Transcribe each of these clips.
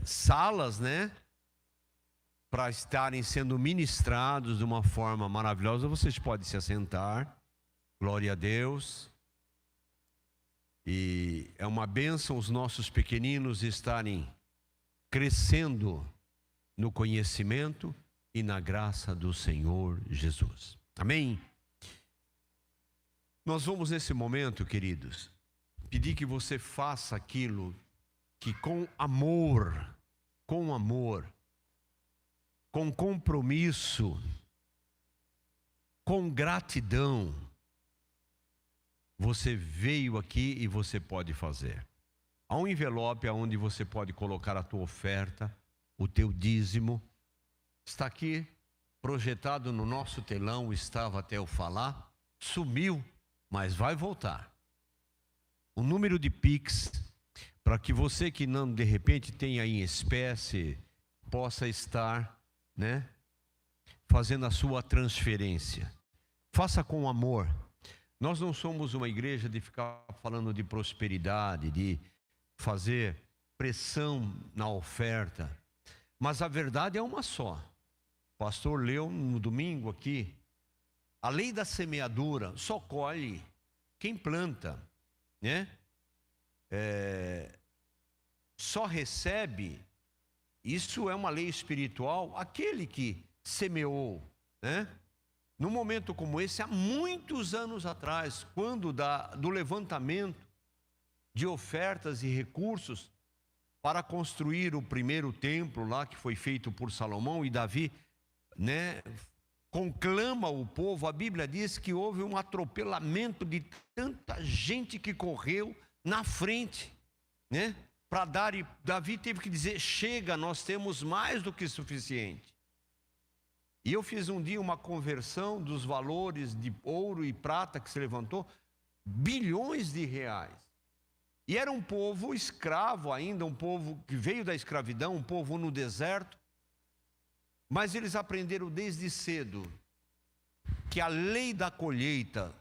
salas, né? Para estarem sendo ministrados de uma forma maravilhosa. Vocês podem se assentar. Glória a Deus. E é uma bênção os nossos pequeninos estarem crescendo no conhecimento e na graça do Senhor Jesus. Amém? Nós vamos nesse momento, queridos, pedir que você faça aquilo que com amor, com compromisso, com gratidão, você veio aqui e você pode fazer. Há um envelope onde você pode colocar a tua oferta, o teu dízimo. Está aqui projetado no nosso telão, estava até eu falar, sumiu, mas vai voltar. O número de Pix, para que você que não, de repente, tenha em espécie, possa estar, né, fazendo a sua transferência. Faça com amor. Nós não somos uma igreja de ficar falando de prosperidade, de fazer pressão na oferta, mas a verdade é uma só. O pastor leu no domingo aqui, a lei da semeadura só colhe quem planta, né? Só recebe, isso é uma lei espiritual, aquele que semeou, né? Num momento como esse, há muitos anos atrás, quando do levantamento de ofertas e recursos para construir o primeiro templo lá, que foi feito por Salomão, e Davi, né, conclama o povo, a Bíblia diz que houve um atropelamento de tanta gente que correu na frente, né, para dar, e Davi teve que dizer, chega, nós temos mais do que suficiente. E eu fiz um dia uma conversão dos valores de ouro e prata que se levantou, bilhões de reais. E era um povo escravo ainda, um povo que veio da escravidão, um povo no deserto. Mas eles aprenderam desde cedo que a lei da colheita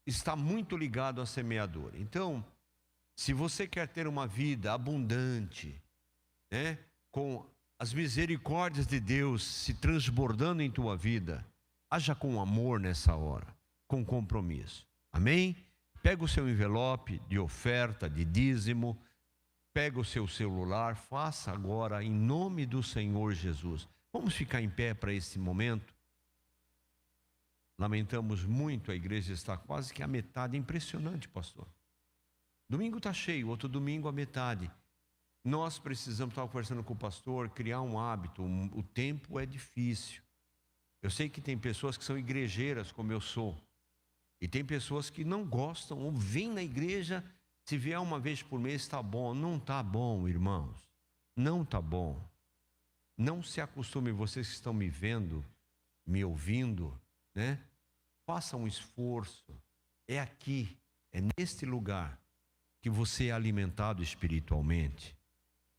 está muito ligada à semeadura. Então, se você quer ter uma vida abundante, né, com as misericórdias de Deus se transbordando em tua vida, haja com amor nessa hora, com compromisso. Amém? Pega o seu envelope de oferta, de dízimo, pega o seu celular, faça agora em nome do Senhor Jesus. Vamos ficar em pé para esse momento? Lamentamos muito, a igreja está quase que a metade, impressionante, pastor. Domingo está cheio, outro domingo a metade. Nós precisamos, estava conversando com o pastor, criar um hábito. O tempo é difícil. Eu sei que tem pessoas que são igrejeiras, como eu sou. E tem pessoas que não gostam, ou vêm na igreja, se vier uma vez por mês, está bom. Não está bom, irmãos. Não está bom. Não se acostume, vocês que estão me vendo, me ouvindo, né? Faça um esforço. É aqui, é neste lugar que você é alimentado espiritualmente.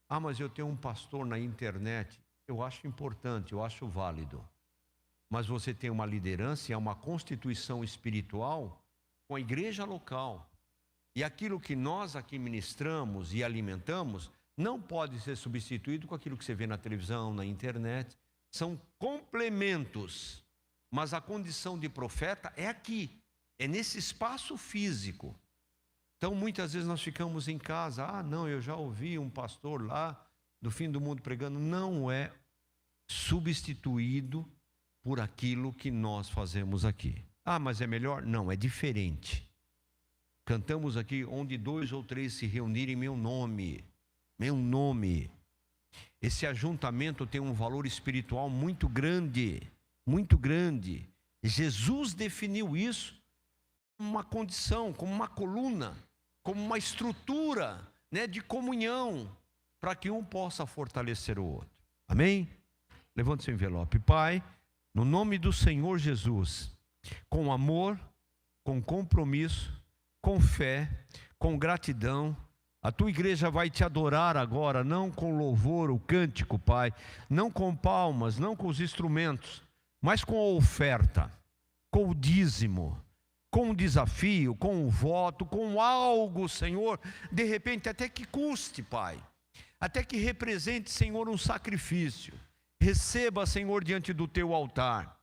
Ah, mas eu tenho um pastor na internet. Eu acho importante, eu acho válido. Mas você tem uma liderança e é uma constituição espiritual com a igreja local. E aquilo que nós aqui ministramos e alimentamos não pode ser substituído com aquilo que você vê na televisão, na internet. São complementos. Mas a condição de profeta é aqui, é nesse espaço físico. Então, muitas vezes nós ficamos em casa, não, eu já ouvi um pastor lá do fim do mundo pregando. Não é substituído por aquilo que nós fazemos aqui. Mas é melhor? Não, é diferente. Cantamos aqui, onde 2 ou 3 se reunirem em meu nome. Meu nome. Esse ajuntamento tem um valor espiritual muito grande, muito grande. Jesus definiu isso como uma condição, como uma coluna, como uma estrutura, né, de comunhão, para que um possa fortalecer o outro. Amém? Levante seu envelope. Pai, no nome do Senhor Jesus, com amor, com compromisso, com fé, com gratidão, a tua igreja vai te adorar agora, não com louvor, o cântico, Pai, não com palmas, não com os instrumentos, mas com a oferta, com o dízimo, com o desafio, com o voto, com algo, Senhor, de repente até que custe, Pai. até que represente, Senhor, um sacrifício. Receba, Senhor, diante do teu altar,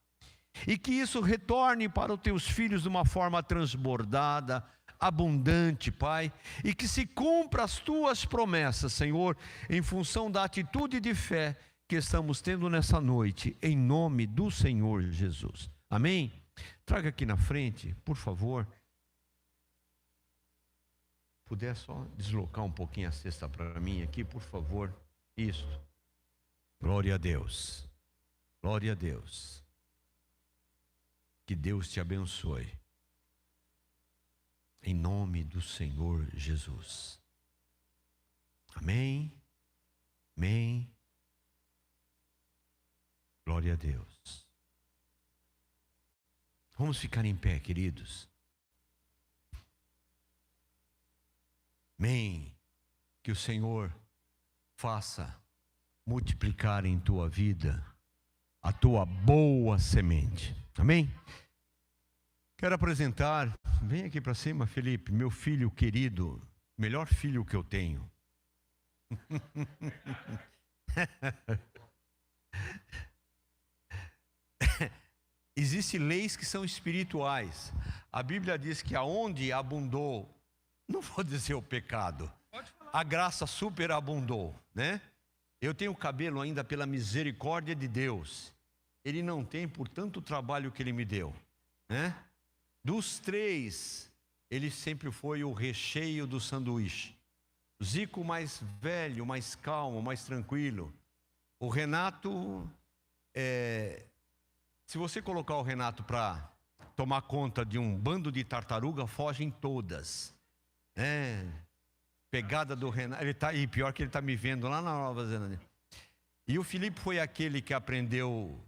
e que isso retorne para os teus filhos de uma forma transbordada, abundante, Pai, e que se cumpra as tuas promessas, Senhor, em função da atitude de fé que estamos tendo nessa noite, em nome do Senhor Jesus. Amém? Traga aqui na frente, por favor. Puder só deslocar um pouquinho a cesta para mim aqui, por favor. Isso. Glória a Deus. Glória a Deus. Que Deus te abençoe. Em nome do Senhor Jesus. Amém. Amém. Glória a Deus. Vamos ficar em pé, queridos. Amém. Que o Senhor faça multiplicar em tua vida a tua boa semente. Amém? Quero apresentar, vem aqui para cima, Felipe, meu filho querido, melhor filho que eu tenho. Existem leis que são espirituais. A Bíblia diz que aonde abundou, não vou dizer o pecado, a graça superabundou, né? Eu tenho cabelo ainda pela misericórdia de Deus. Ele não tem por tanto trabalho que Ele me deu, né? Dos três, ele sempre foi o recheio do sanduíche. O Zico mais velho, mais calmo, mais tranquilo. O Renato, se você colocar o Renato para tomar conta de um bando de tartaruga, fogem todas. Pegada do Renato, ele tá, e pior que ele está me vendo lá na Nova Zelândia. E o Felipe foi aquele que aprendeu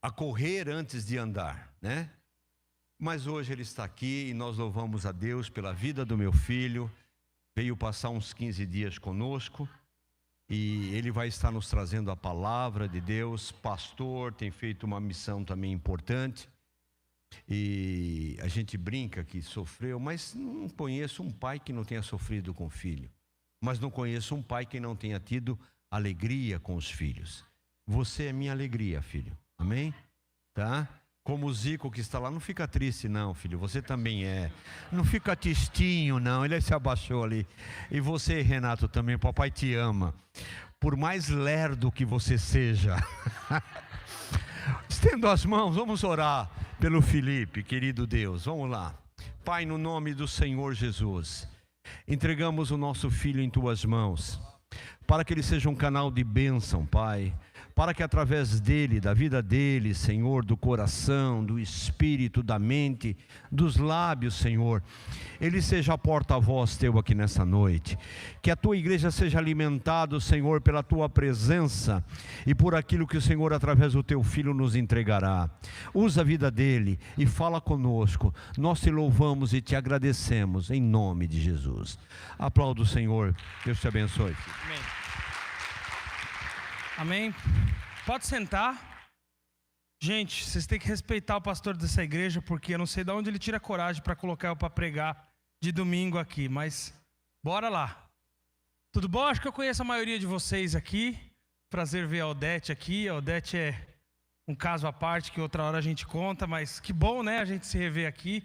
a correr antes de andar, né? Mas hoje ele está aqui e nós louvamos a Deus pela vida do meu filho. Veio passar uns 15 dias conosco e ele vai estar nos trazendo a palavra de Deus. Pastor, tem feito uma missão também importante. E a gente brinca que sofreu, mas não conheço um pai que não tenha sofrido com o filho. Mas não conheço um pai que não tenha tido alegria com os filhos. Você é minha alegria, filho. Amém? Tá? Como o Zico que está lá, não fica triste não, filho, você também é. Não fica tristinho não, ele se abaixou ali. E você, Renato, também, papai te ama. Por mais lerdo que você seja. Estendo as mãos, vamos orar pelo Felipe, querido Deus, vamos lá. Pai, no nome do Senhor Jesus, entregamos o nosso filho em tuas mãos, para que ele seja um canal de bênção, Pai. Para que através dele, da vida dele, Senhor, do coração, do espírito, da mente, dos lábios, Senhor, ele seja a porta-voz teu aqui nessa noite. Que a tua igreja seja alimentada, Senhor, pela tua presença e por aquilo que o Senhor, através do teu filho, nos entregará. Usa a vida dele e fala conosco. Nós te louvamos e te agradecemos em nome de Jesus. Aplauda o Senhor. Deus te abençoe. Amém. Amém. Pode sentar. Gente, vocês têm que respeitar o pastor dessa igreja, porque eu não sei de onde ele tira coragem para colocar eu para pregar de domingo aqui, mas bora lá. Tudo bom? Acho que eu conheço a maioria de vocês aqui. Prazer ver a Odete aqui. A Odete é um caso à parte que outra hora a gente conta, mas que bom, né, a gente se rever aqui.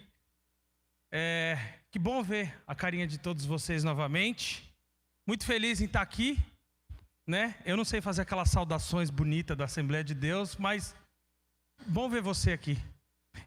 Que bom ver a carinha de todos vocês novamente. Muito feliz em estar aqui. Né? Eu não sei fazer aquelas saudações bonitas da Assembleia de Deus, mas bom ver você aqui.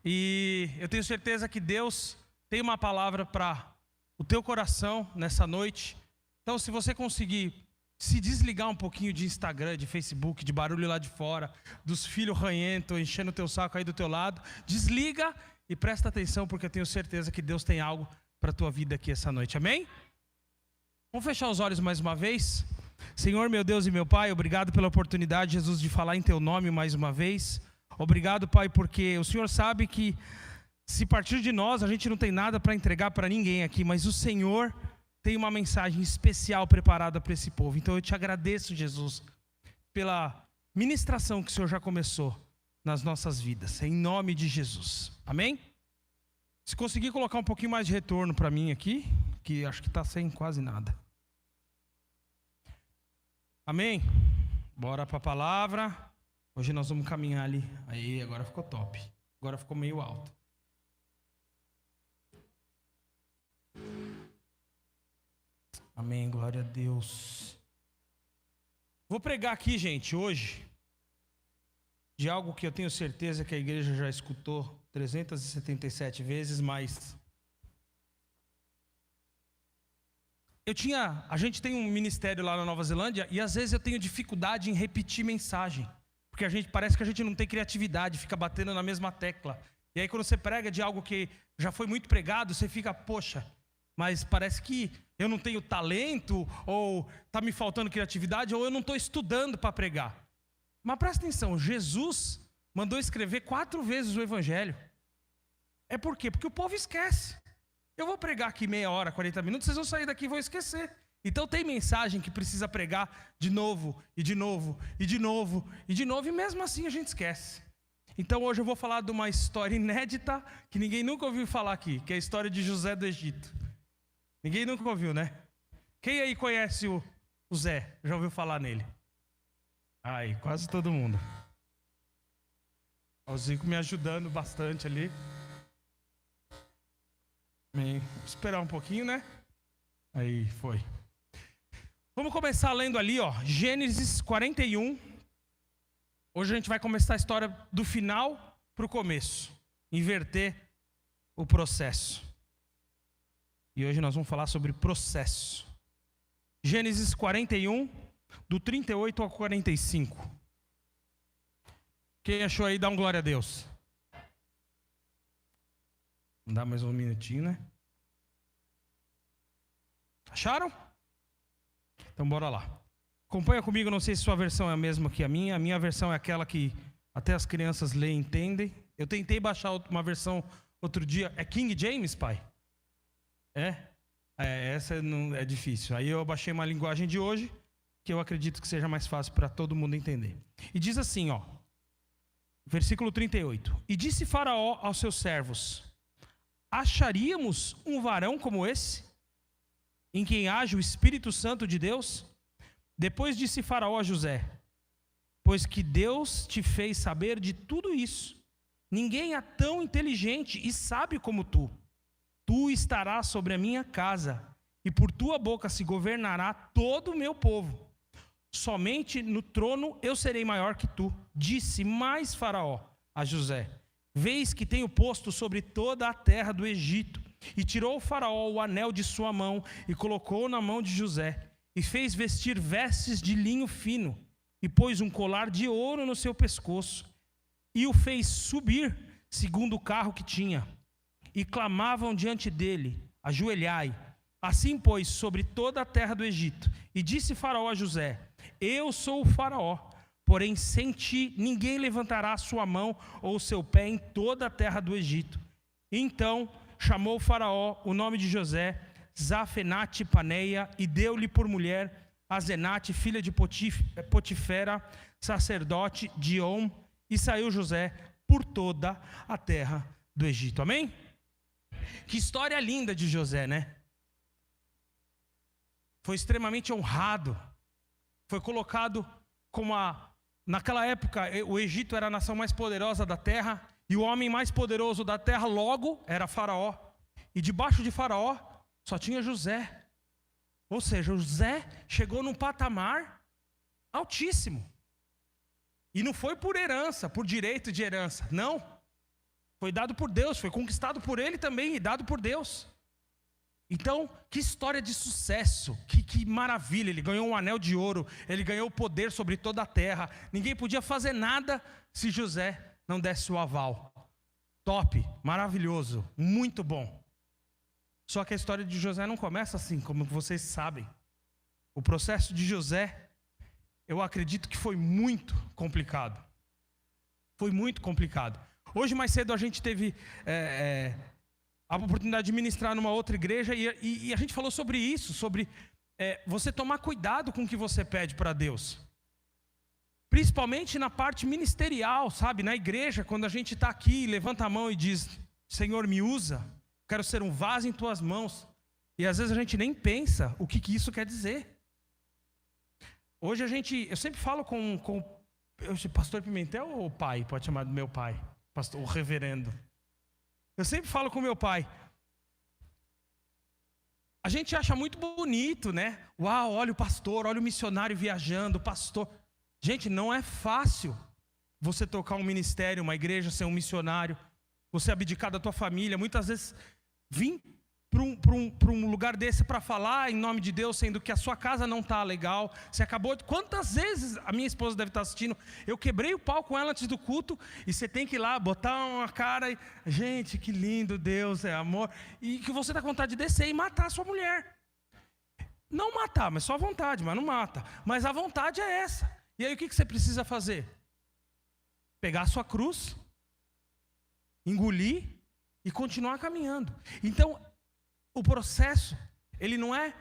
E eu tenho certeza que Deus tem uma palavra para o teu coração nessa noite. Então, se você conseguir se desligar um pouquinho de Instagram, de Facebook, de barulho lá de fora, dos filhos ranhentos enchendo o teu saco aí do teu lado, desliga e presta atenção, porque eu tenho certeza que Deus tem algo para a tua vida aqui essa noite. Amém? Vamos fechar os olhos mais uma vez. Senhor, meu Deus e meu Pai, obrigado pela oportunidade, Jesus, de falar em Teu nome mais uma vez. Obrigado, Pai, porque o Senhor sabe que se partir de nós, a gente não tem nada para entregar para ninguém aqui, mas o Senhor tem uma mensagem especial preparada para esse povo. Então eu te agradeço, Jesus, pela ministração que o Senhor já começou nas nossas vidas, em nome de Jesus. Amém? Se conseguir colocar um pouquinho mais de retorno para mim aqui, que acho que está sem quase nada. Amém? Bora para a palavra. Hoje nós vamos caminhar ali. Aí, agora ficou top. Agora ficou meio alto. Amém, glória a Deus. Vou pregar aqui, gente, hoje, de algo que eu tenho certeza que a igreja já escutou 377 vezes, mas a gente tem um ministério lá na Nova Zelândia e às vezes eu tenho dificuldade em repetir mensagem, porque parece que a gente não tem criatividade, fica batendo na mesma tecla. E aí quando você prega de algo que já foi muito pregado, você fica, poxa, mas parece que eu não tenho talento, ou está me faltando criatividade, ou eu não estou estudando para pregar. Mas presta atenção, Jesus mandou escrever 4 vezes o Evangelho. É por quê? Porque o povo esquece. Eu vou pregar aqui meia hora, 40 minutos, vocês vão sair daqui e vão esquecer. Então tem mensagem que precisa pregar de novo, e de novo, e de novo, e de novo, e mesmo assim a gente esquece. Então hoje eu vou falar de uma história inédita, que ninguém nunca ouviu falar aqui, que é a história de José do Egito. Ninguém nunca ouviu, né? Quem aí conhece o Zé? Já ouviu falar nele? Ai, quase todo mundo. O Zico me ajudando bastante ali. Bem, vou esperar um pouquinho, né? Aí, foi. Vamos começar lendo ali, ó, Gênesis 41. Hoje a gente vai começar a história do final para o começo. Inverter o processo. E hoje nós vamos falar sobre processo. Gênesis 41, do 38 ao 45. Quem achou aí, dá um glória a Deus. Vamos dar mais um minutinho, né? Acharam? Então bora lá. Acompanha comigo, não sei se sua versão é a mesma que a minha. A minha versão é aquela que até as crianças leem e entendem. Eu tentei baixar uma versão outro dia. É King James, pai? Essa não é difícil. Aí eu baixei uma linguagem de hoje, que eu acredito que seja mais fácil para todo mundo entender. E diz assim, ó, versículo 38. E disse Faraó aos seus servos: acharíamos um varão como esse, em quem age o Espírito Santo de Deus? Depois disse Faraó a José: pois que Deus te fez saber de tudo isso, ninguém é tão inteligente e sábio como tu. Tu estarás sobre a minha casa, e por tua boca se governará todo o meu povo. Somente no trono eu serei maior que tu. Disse mais Faraó a José: vês que tenho posto sobre toda a terra do Egito. E tirou o Faraó o anel de sua mão, e colocou na mão de José, e fez vestir vestes de linho fino, e pôs um colar de ouro no seu pescoço, e o fez subir segundo o carro que tinha. E clamavam diante dele: ajoelhai. Assim, pois, sobre toda a terra do Egito. E disse Faraó a José: eu sou o Faraó, porém sem ti ninguém levantará a sua mão ou o seu pé em toda a terra do Egito. Então chamou o Faraó o nome de José Zafenate Paneia, e deu-lhe por mulher Azenate, filha de Potifera, sacerdote de On, e saiu José por toda a terra do Egito. Amém? Que história linda de José, né? Foi extremamente honrado. Foi colocado como naquela época, o Egito era a nação mais poderosa da terra, e o homem mais poderoso da terra, logo, era Faraó. E debaixo de Faraó, só tinha José. Ou seja, José chegou num patamar altíssimo. E não foi por herança, por direito de herança, não. Foi dado por Deus, foi conquistado por ele também e dado por Deus. Então, que história de sucesso, que maravilha. Ele ganhou um anel de ouro, ele ganhou poder sobre toda a terra. Ninguém podia fazer nada se José não desse o aval. Top, maravilhoso, muito bom. Só que a história de José não começa assim, como vocês sabem. O processo de José, eu acredito que foi muito complicado. Foi muito complicado. Hoje mais cedo a gente teve a oportunidade de ministrar numa outra igreja e a gente falou sobre isso, sobre você tomar cuidado com o que você pede para Deus. Principalmente na parte ministerial, sabe? Na igreja, quando a gente está aqui, levanta a mão e diz: Senhor, me usa, quero ser um vaso em tuas mãos. E às vezes a gente nem pensa o que isso quer dizer. Hoje eu sempre falo com pastor Pimentel ou pai, pode chamar do meu pai, pastor, o reverendo. Eu sempre falo com meu pai. A gente acha muito bonito, né? Uau, olha o pastor, olha o missionário viajando, o pastor. Gente, não é fácil você tocar um ministério, uma igreja, ser um missionário, você abdicar da tua família, muitas vezes vir para um lugar desse para falar em nome de Deus, sendo que a sua casa não está legal. Você acabou de... Quantas vezes a minha esposa deve estar assistindo? Eu quebrei o pau com ela antes do culto, e você tem que ir lá, botar uma cara e... Gente, que lindo, Deus é amor. E que você está com vontade de descer e matar a sua mulher. Não matar, mas só a vontade, mas não mata. Mas a vontade é essa. E aí o que você precisa fazer? Pegar a sua cruz, engolir e continuar caminhando. Então, o processo, ele não é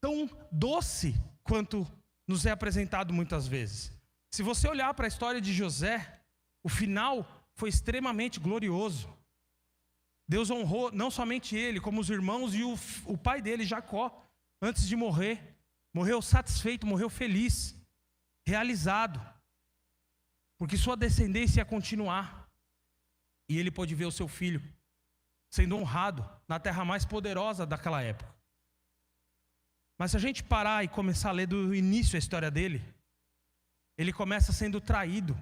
tão doce quanto nos é apresentado muitas vezes. Se você olhar para a história de José, o final foi extremamente glorioso. Deus honrou não somente ele, como os irmãos e o pai dele, Jacó, antes de morrer. Morreu satisfeito, morreu feliz, realizado. Porque sua descendência ia continuar. E ele pôde ver o seu filho sendo honrado na terra mais poderosa daquela época. Mas se a gente parar e começar a ler do início a história dele, ele começa sendo traído,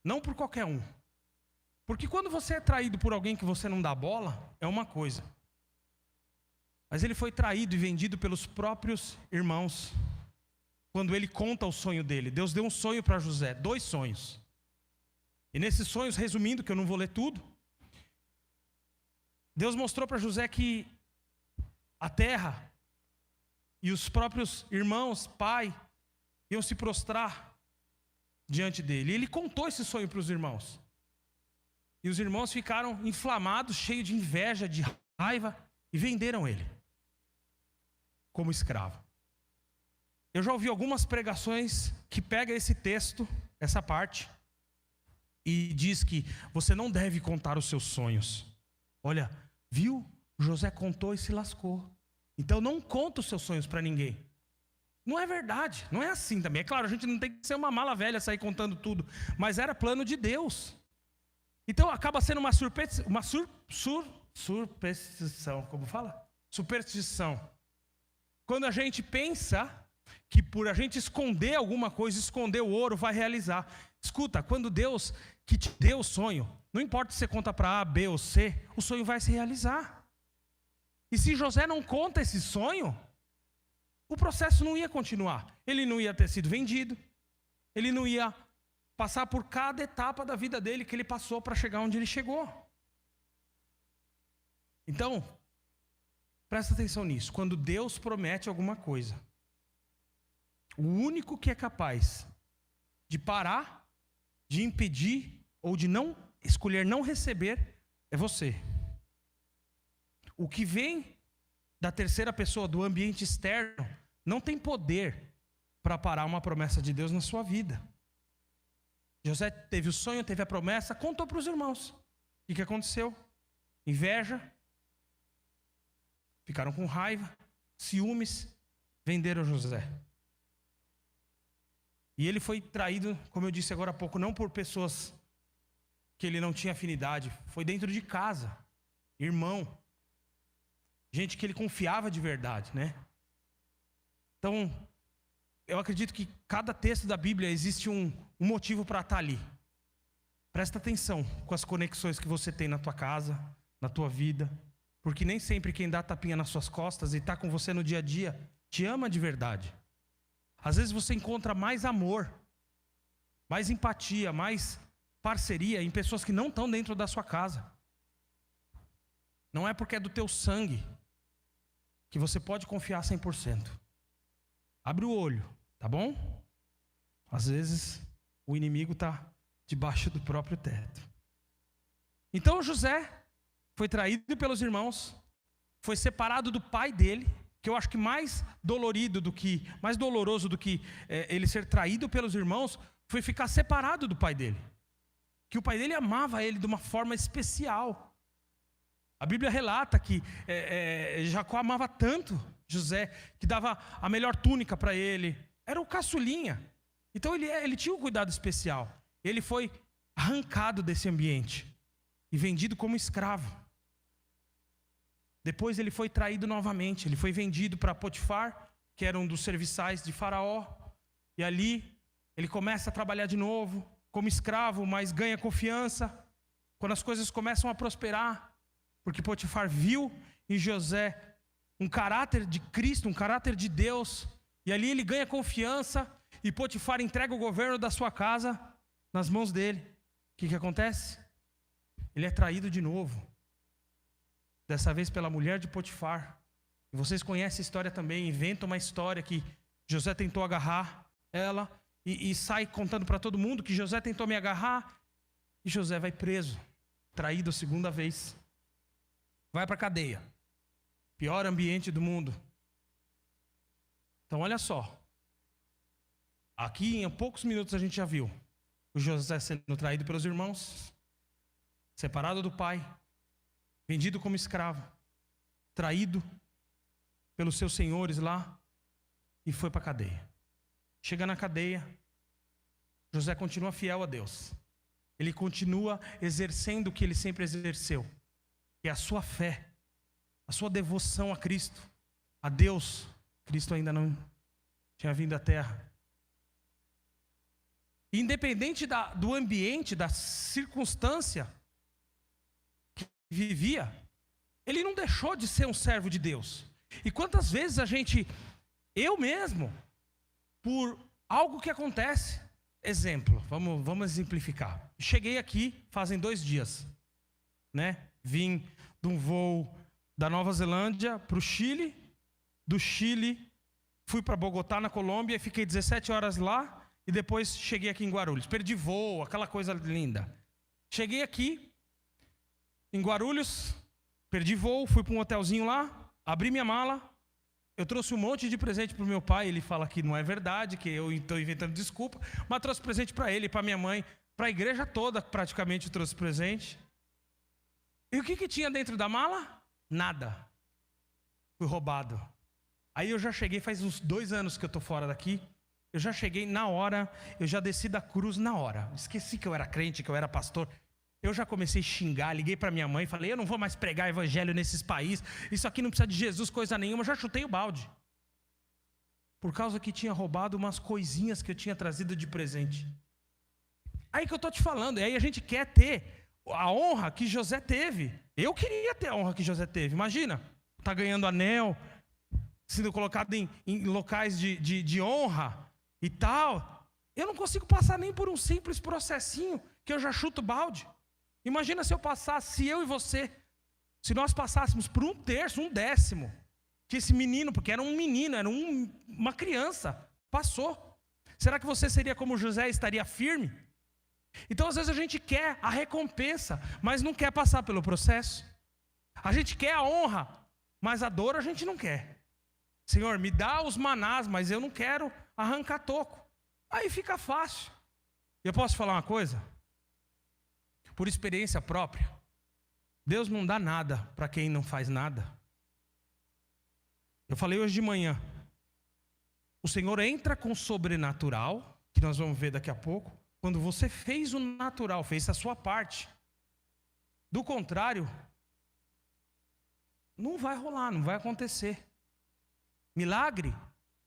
não por qualquer um. Porque quando você é traído por alguém que você não dá bola, é uma coisa. Mas ele foi traído e vendido pelos próprios irmãos. Quando ele conta o sonho dele, Deus deu um sonho para José, 2 sonhos. E nesses sonhos, resumindo, que eu não vou ler tudo, Deus mostrou para José que a terra e os próprios irmãos, pai, iam se prostrar diante dele. E ele contou esse sonho para os irmãos. E os irmãos ficaram inflamados, cheios de inveja, de raiva, e venderam ele como escravo. Eu já ouvi algumas pregações que pegam esse texto, essa parte, e diz que você não deve contar os seus sonhos. Olha, viu? José contou e se lascou. Então não conta os seus sonhos para ninguém. Não é verdade, não é assim também. É claro, a gente não tem que ser uma mala velha, sair contando tudo. Mas era plano de Deus. Então acaba sendo uma superstição, como fala? Superstição. Quando a gente pensa que por a gente esconder alguma coisa, esconder o ouro, vai realizar. Escuta, quando Deus que te deu o sonho, não importa se você conta para A, B ou C, o sonho vai se realizar. E se José não conta esse sonho, o processo não ia continuar. Ele não ia ter sido vendido, ele não ia passar por cada etapa da vida dele que ele passou para chegar onde ele chegou. Então, presta atenção nisso. Quando Deus promete alguma coisa, o único que é capaz de parar, de impedir ou de não escolher não receber é você. O que vem da terceira pessoa, do ambiente externo, não tem poder para parar uma promessa de Deus na sua vida. José teve o sonho, teve a promessa, contou para os irmãos. O que aconteceu? Inveja, ficaram com raiva, ciúmes, venderam José. E ele foi traído, como eu disse agora há pouco, não por pessoas que ele não tinha afinidade, foi dentro de casa, irmão, gente que ele confiava de verdade, né? Então, eu acredito que cada texto da Bíblia existe um motivo para estar ali. Presta atenção com as conexões que você tem na tua casa, na tua vida, porque nem sempre quem dá tapinha nas suas costas e está com você no dia a dia, te ama de verdade. Às vezes você encontra mais amor, mais empatia, mais parceria em pessoas que não estão dentro da sua casa. Não é porque é do teu sangue que você pode confiar 100%. Abre o olho, tá bom? Às vezes o inimigo está debaixo do próprio teto. Então José foi traído pelos irmãos, foi separado do pai dele, que eu acho que mais doloroso do que ele ser traído pelos irmãos, foi ficar separado do pai dele. Que o pai dele amava ele de uma forma especial. A Bíblia relata que Jacó amava tanto José, que dava a melhor túnica para ele, era o caçulinha. Então ele tinha um cuidado especial. Ele foi arrancado desse ambiente e vendido como escravo. Depois ele foi traído novamente. Ele foi vendido para Potifar, que era um dos serviçais de Faraó. E ali ele começa a trabalhar de novo como escravo, mas ganha confiança. Quando as coisas começam a prosperar, porque Potifar viu em José um caráter de Cristo, um caráter de Deus. E ali ele ganha confiança e Potifar entrega o governo da sua casa nas mãos dele. O que acontece? Ele é traído de novo. Dessa vez pela mulher de Potifar. E vocês conhecem a história também. Inventam uma história que José tentou agarrar ela e sai contando para todo mundo que José tentou me agarrar. E José vai preso. Traído a segunda vez. Vai para a cadeia. Pior ambiente do mundo. Então olha só. Aqui em poucos minutos a gente já viu o José sendo traído pelos irmãos, separado do pai, vendido como escravo, traído pelos seus senhores lá e foi para a cadeia. Chega na cadeia, José continua fiel a Deus. Ele continua exercendo o que ele sempre exerceu, que é a sua fé, a sua devoção a Cristo, a Deus. Cristo ainda não tinha vindo à terra. Independente do ambiente, da circunstância que vivia, ele não deixou de ser um servo de Deus. E quantas vezes eu mesmo, por algo que acontece, exemplo, vamos exemplificar. Cheguei aqui fazem 2 dias, né? Vim de um voo da Nova Zelândia para o Chile, do Chile fui para Bogotá, na Colômbia, e fiquei 17 horas lá. E depois cheguei aqui em Guarulhos. Perdi voo, aquela coisa linda. Cheguei aqui em Guarulhos, perdi voo, fui para um hotelzinho lá, abri minha mala. Eu trouxe um monte de presente para o meu pai. Ele fala que não é verdade, que eu estou inventando desculpa. Mas trouxe presente para ele, para minha mãe, para a igreja toda praticamente eu trouxe presente. E o que tinha dentro da mala? Nada. Fui roubado. Aí eu já cheguei, faz uns 2 anos que eu estou fora daqui. Eu já cheguei na hora, eu já desci da cruz na hora. Esqueci que eu era crente, que eu era pastor. Eu já comecei a xingar, liguei para minha mãe, falei, eu não vou mais pregar evangelho nesses países. Isso aqui não precisa de Jesus, coisa nenhuma. Eu já chutei o balde. Por causa que tinha roubado umas coisinhas que eu tinha trazido de presente. Aí que eu estou te falando, aí a gente quer ter a honra que José teve. Eu queria ter a honra que José teve. Imagina, tá ganhando anel, sendo colocado em locais de honra e tal. Eu não consigo passar nem por um simples processinho que eu já chuto balde. Imagina se eu passasse, se eu e você, se nós passássemos por 1/3, 1/10 que esse menino, porque era um menino, era uma criança, passou. Será que você seria como José e estaria firme? Então às vezes a gente quer a recompensa, mas não quer passar pelo processo. A gente quer a honra, mas a dor a gente não quer. Senhor, me dá os manás, mas eu não quero arrancar toco. Aí fica fácil. Eu posso falar uma coisa? Por experiência própria, Deus não dá nada para quem não faz nada. Eu falei hoje de manhã, o Senhor entra com o sobrenatural, que nós vamos ver daqui a pouco, quando você fez o natural, fez a sua parte. Do contrário, não vai rolar, não vai acontecer. Milagre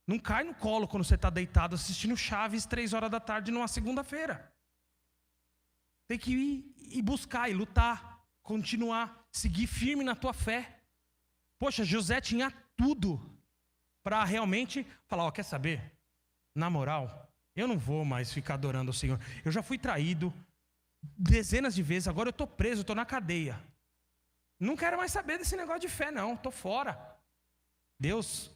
não cai no colo quando você está deitado assistindo Chaves 3 horas da tarde numa segunda-feira. Tem que ir e buscar, e lutar, continuar, seguir firme na tua fé. Poxa, José tinha tudo para realmente falar, ó, quer saber? Na moral, eu não vou mais ficar adorando o Senhor. Eu já fui traído dezenas de vezes, agora eu estou preso, estou na cadeia. Não quero mais saber desse negócio de fé não, estou fora. Deus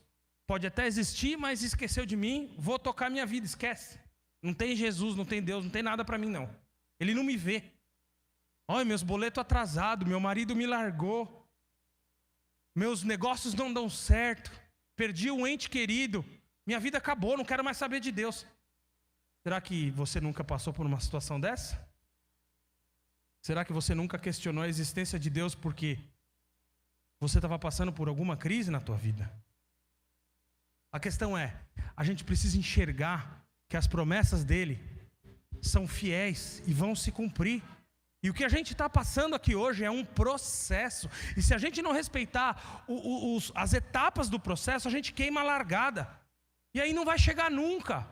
pode até existir, mas esqueceu de mim, vou tocar minha vida, esquece. Não tem Jesus, não tem Deus, não tem nada para mim não. Ele não me vê. Olha, meus boletos atrasados, meu marido me largou. Meus negócios não dão certo. Perdi um ente querido. Minha vida acabou, não quero mais saber de Deus. Será que você nunca passou por uma situação dessa? Será que você nunca questionou a existência de Deus porque você estava passando por alguma crise na tua vida? A questão é, a gente precisa enxergar que as promessas dele são fiéis e vão se cumprir. E o que a gente está passando aqui hoje é um processo. E se a gente não respeitar as etapas do processo, a gente queima a largada. E aí não vai chegar nunca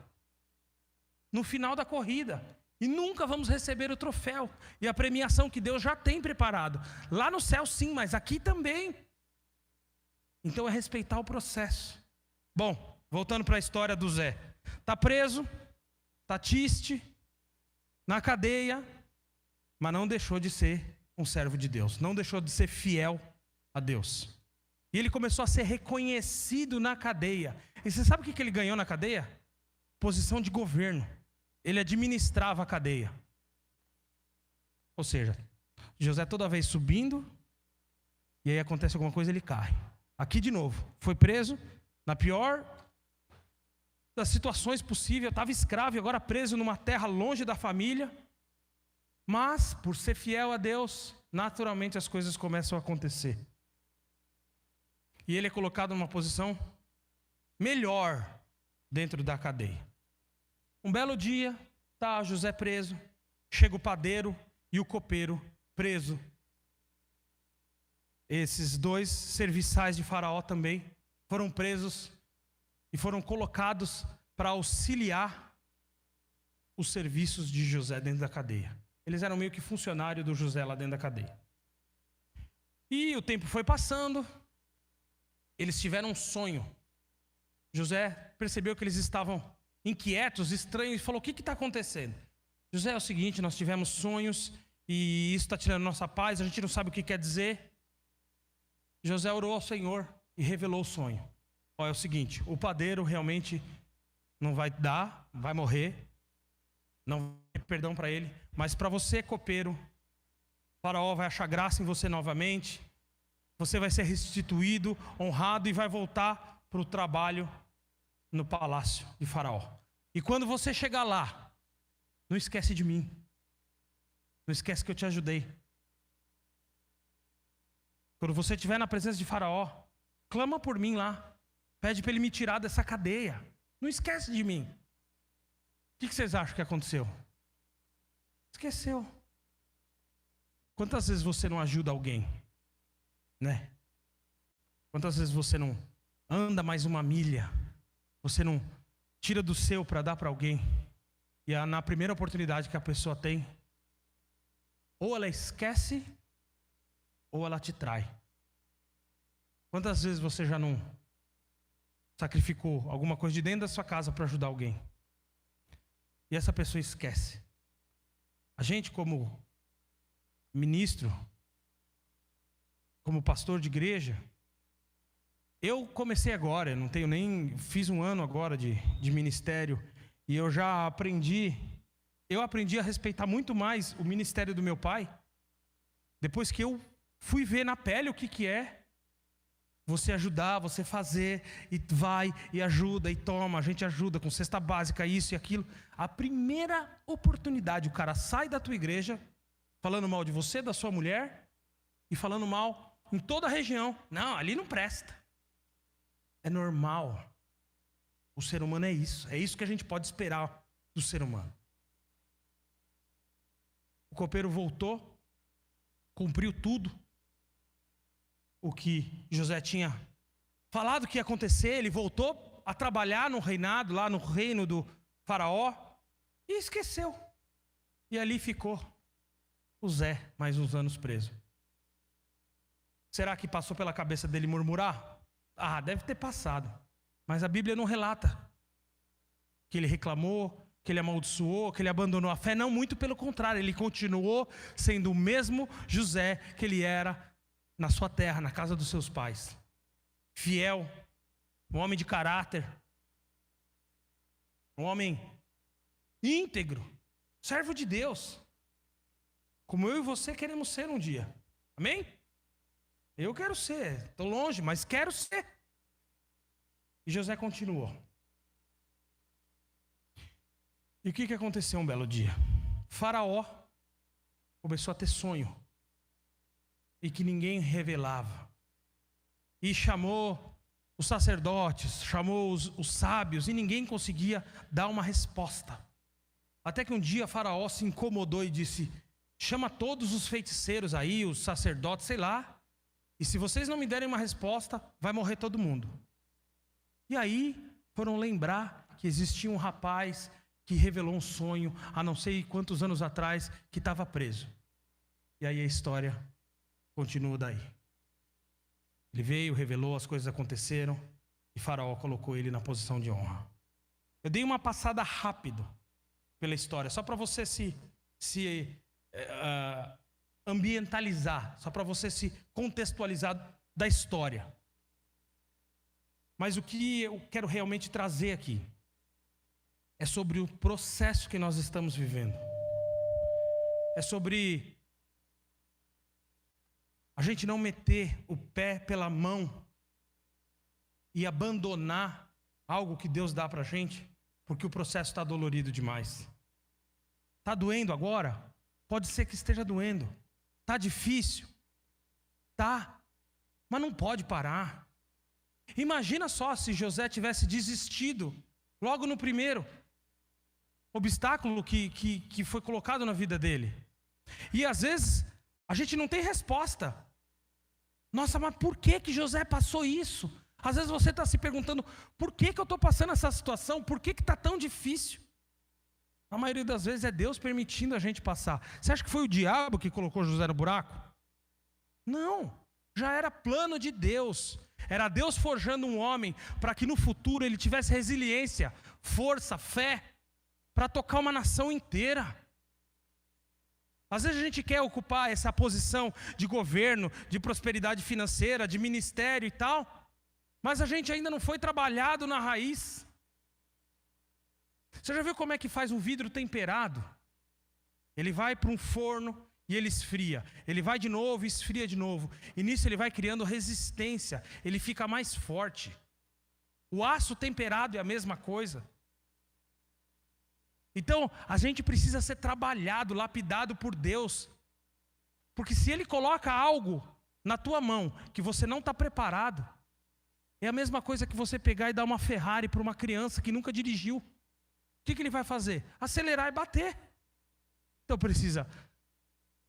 no final da corrida. E nunca vamos receber o troféu e a premiação que Deus já tem preparado. Lá no céu sim, mas aqui também. Então é respeitar o processo. Bom, voltando para a história do Zé. Está preso, está triste, na cadeia, mas não deixou de ser um servo de Deus. Não deixou de ser fiel a Deus. E ele começou a ser reconhecido na cadeia. E você sabe o que ele ganhou na cadeia? Posição de governo. Ele administrava a cadeia. Ou seja, José toda vez subindo, e aí acontece alguma coisa, ele cai. Aqui de novo, foi preso, na pior das situações possíveis, estava escravo e agora preso numa terra longe da família. Mas, por ser fiel a Deus, naturalmente as coisas começam a acontecer. E ele é colocado numa posição melhor dentro da cadeia. Um belo dia, está José preso, chega o padeiro e o copeiro preso. Esses dois serviçais de Faraó também foram presos e foram colocados para auxiliar os serviços de José dentro da cadeia. Eles eram meio que funcionários do José lá dentro da cadeia. E o tempo foi passando, eles tiveram um sonho. José percebeu que eles estavam inquietos, estranhos, e falou: o que está acontecendo? José, é o seguinte, nós tivemos sonhos e isso está tirando nossa paz, a gente não sabe o que quer dizer. José orou ao Senhor e revelou o sonho. É o seguinte, o padeiro realmente não vai dar, vai morrer, não vai ter perdão para ele, mas para você, copeiro, Faraó vai achar graça em você novamente, você vai ser restituído, honrado e vai voltar para o trabalho no palácio de Faraó. E quando você chegar lá, não esquece de mim, não esquece que eu te ajudei. Quando você estiver na presença de Faraó, clama por mim lá, pede para ele me tirar dessa cadeia, não esquece de mim. O que vocês acham que aconteceu? Esqueceu. Quantas vezes você não ajuda alguém, né? Quantas vezes você não anda mais uma milha, você não tira do seu para dar para alguém, e na primeira oportunidade que a pessoa tem, ou ela esquece, ou ela te trai. Quantas vezes você já não sacrificou alguma coisa de dentro da sua casa para ajudar alguém, e essa pessoa esquece? A gente, como ministro, como pastor de igreja, eu comecei agora, eu não tenho nem, fiz um ano agora de ministério, e eu já aprendi a respeitar muito mais o ministério do meu pai, depois que eu fui ver na pele o que é você ajudar, você fazer, e vai, e ajuda, e toma, a gente ajuda com cesta básica, isso e aquilo. A primeira oportunidade, o cara sai da tua igreja, falando mal de você, da sua mulher, e falando mal em toda a região. Não, ali não presta. É normal. O ser humano é isso que a gente pode esperar do ser humano. O copeiro voltou, cumpriu tudo o que José tinha falado que ia acontecer. Ele voltou a trabalhar no reinado, lá no reino do Faraó, e esqueceu. E ali ficou o Zé mais uns anos preso. Será que passou pela cabeça dele murmurar? Ah, deve ter passado. Mas a Bíblia não relata que ele reclamou, que ele amaldiçoou, que ele abandonou a fé. Não, muito pelo contrário, ele continuou sendo o mesmo José que ele era na sua terra, na casa dos seus pais. Fiel, um homem de caráter, um homem íntegro, servo de Deus, como eu e você queremos ser um dia. Amém? Eu quero ser, estou longe, mas quero ser. E José continuou. E o que aconteceu um belo dia? Faraó começou a ter sonho, e que ninguém revelava, e chamou os sacerdotes, chamou os sábios, e ninguém conseguia dar uma resposta. Até que um dia Faraó se incomodou e disse: chama todos os feiticeiros aí, os sacerdotes, sei lá, e se vocês não me derem uma resposta, vai morrer todo mundo. E aí foram lembrar que existia um rapaz que revelou um sonho há não sei quantos anos atrás, que estava preso. E aí a história continua daí. Ele veio, revelou, as coisas aconteceram, e Faraó colocou ele na posição de honra. Eu dei uma passada rápido pela história, só para você se ambientalizar, só para você se contextualizar da história. Mas o que eu quero realmente trazer aqui é sobre o processo que nós estamos vivendo. É sobre a gente não meter o pé pela mão e abandonar algo que Deus dá para a gente, porque o processo está dolorido demais. Está doendo agora? Pode ser que esteja doendo. Está difícil? Tá. Mas não pode parar. Imagina só se José tivesse desistido logo no primeiro obstáculo que foi colocado na vida dele. E às vezes a gente não tem resposta. Nossa, mas por que José passou isso? Às vezes você está se perguntando: por que eu estou passando essa situação? Por que está tão difícil? A maioria das vezes é Deus permitindo a gente passar. Você acha que foi o diabo que colocou José no buraco? Não, já era plano de Deus. Era Deus forjando um homem para que no futuro ele tivesse resiliência, força, fé, para tocar uma nação inteira. Às vezes a gente quer ocupar essa posição de governo, de prosperidade financeira, de ministério e tal, mas a gente ainda não foi trabalhado na raiz. Você já viu como é que faz um vidro temperado? Ele vai para um forno e ele esfria. Ele vai de novo e esfria de novo. E nisso ele vai criando resistência. Ele fica mais forte. O aço temperado é a mesma coisa. Então, a gente precisa ser trabalhado, lapidado por Deus. Porque se Ele coloca algo na tua mão que você não está preparado, é a mesma coisa que você pegar e dar uma Ferrari para uma criança que nunca dirigiu. O que ele vai fazer? Acelerar e bater. Então